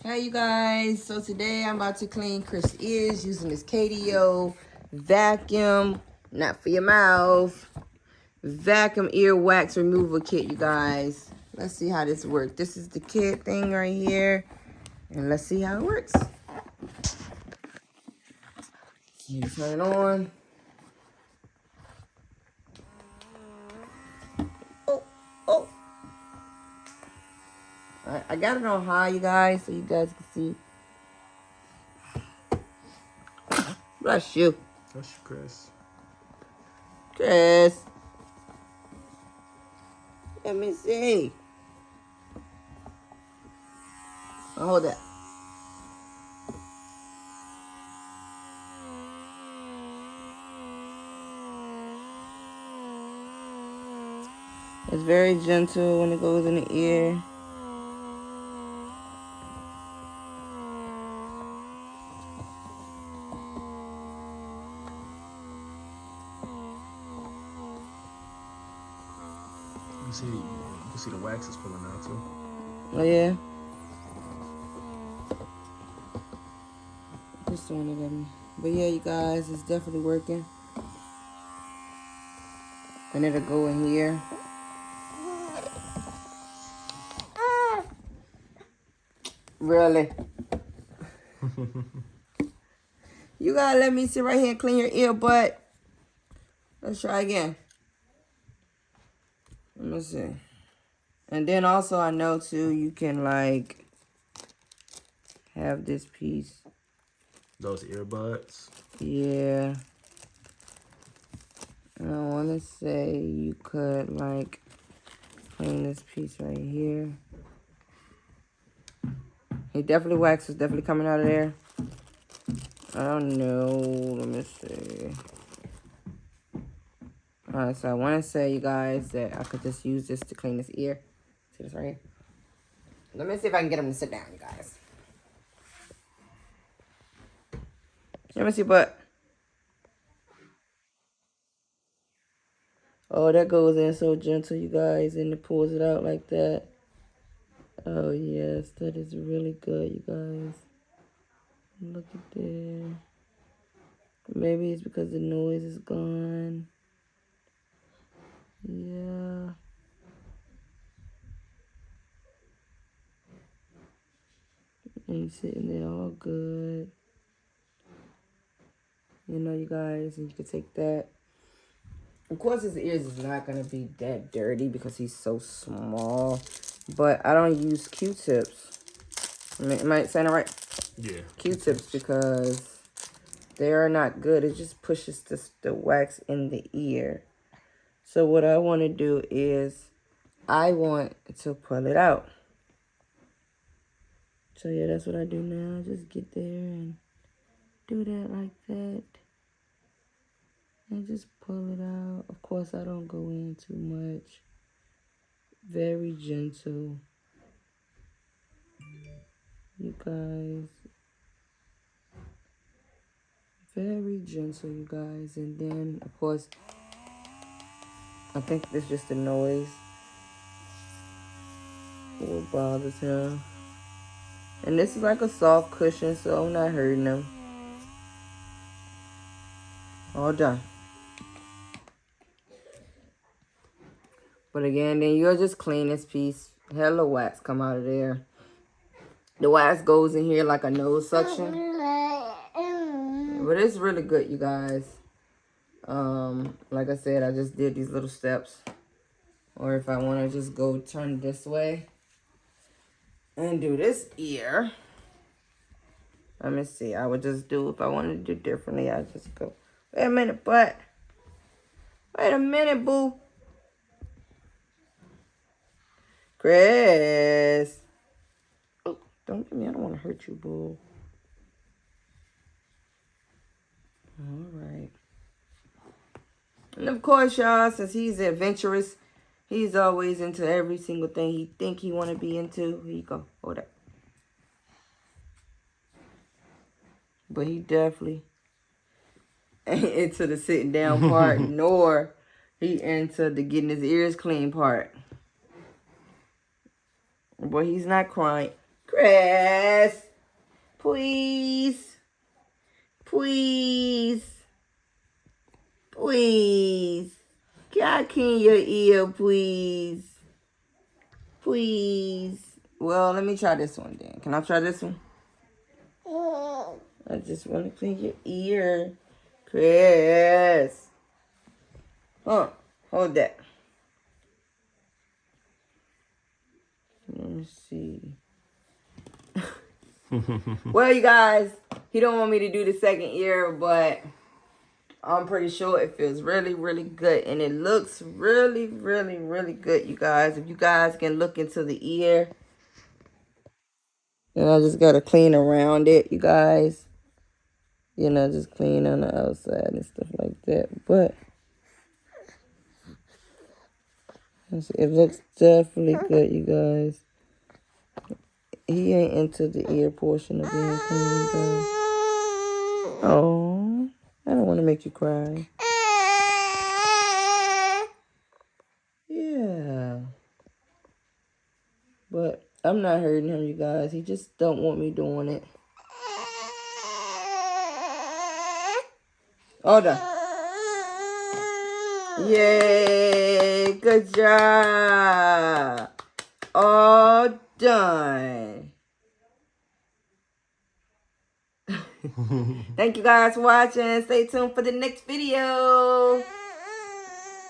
Hey you guys, so today I'm about to clean Chris' ears using this KDO vacuum, not for your mouth, vacuum ear wax removal kit, you guys. Let's see how this works. This is the kit thing right here, and let's see how it works. You turn it on. Oh. Alright, I got it on high, you guys, so you guys can see. Bless you. Bless you, Chris. Chris. Let me see. Hold that. It's very gentle when it goes in the ear. You can see the wax is pulling out too. Oh yeah. Just one of them. But yeah, you guys, it's definitely working. And it'll go in here. Really? You gotta let me sit right here and clean your ear butt. Let's try again. Let me see. And then also I know too, you can like have this piece. Those earbuds. Yeah. I want to say you could like clean this piece right here. He definitely wax is definitely coming out of there. I don't know. Let me see. Alright, so I want to say, you guys, that I could just use this to clean his ear. See this right here? Let me see if I can get him to sit down, you guys. Let me see, but. Oh, that goes in so gentle, you guys, and it pulls it out like that. Oh, yes, that is really good, you guys. Look at there. Maybe it's because the noise is gone. Yeah. And he's sitting there all good. You know, you guys, and you can take that. Of course, his ears is not going to be that dirty because he's so small. But I don't use Q-tips. I mean, am I saying it right? Yeah. Q-tips because they are not good. It just pushes the wax in the ear. So what I want to do is I want to pull it out. So yeah, that's what I do now. Just get there and do that like that. And just pull it out. Of course, I don't go in too much. Very gentle. You guys. Very gentle, you guys. And then, of course, I think it's just the noise. What bothers him. And this is like a soft cushion, so I'm not hurting him. All done. But again, then you'll just clean this piece. Hella wax come out of there. The wax goes in here like a nose suction. But it's really good, you guys. Like I said, I just did these little steps. Or if I want to just go turn this way and do this ear. Let me see. I would just do, if I wanted to do differently, I'd just go. Wait a minute, butt. Wait a minute, boo. Chris. Oh, don't get me. I don't want to hurt you, boo. All right. And of course, y'all, since he's adventurous, he's always into every single thing he think he want to be into. Here you go. Hold up. But he definitely ain't into the sitting down part, nor he into the getting his ears clean part. But he's not crying. Chris. Please. Please. Please. Can I clean your ear, please? Please. Well, let me try this one then. Can I try this one? I just want to clean your ear. Chris. Huh. Hold that. Let me see. Well, you guys, he don't want me to do the second ear, but I'm pretty sure it feels really, really good. And it looks really, really, really good, you guys. If you guys can look into the ear. And I just got to clean around it, you guys. You know, just clean on the outside and stuff like that. But it looks definitely good, you guys. He ain't into the ear portion of being clean, though. Oh, I don't want to make you cry. Yeah. But I'm not hurting him, you guys. He just don't want me doing it. Hold on. Yay. Good job. All done. Thank you guys for watching. Stay tuned for the next video.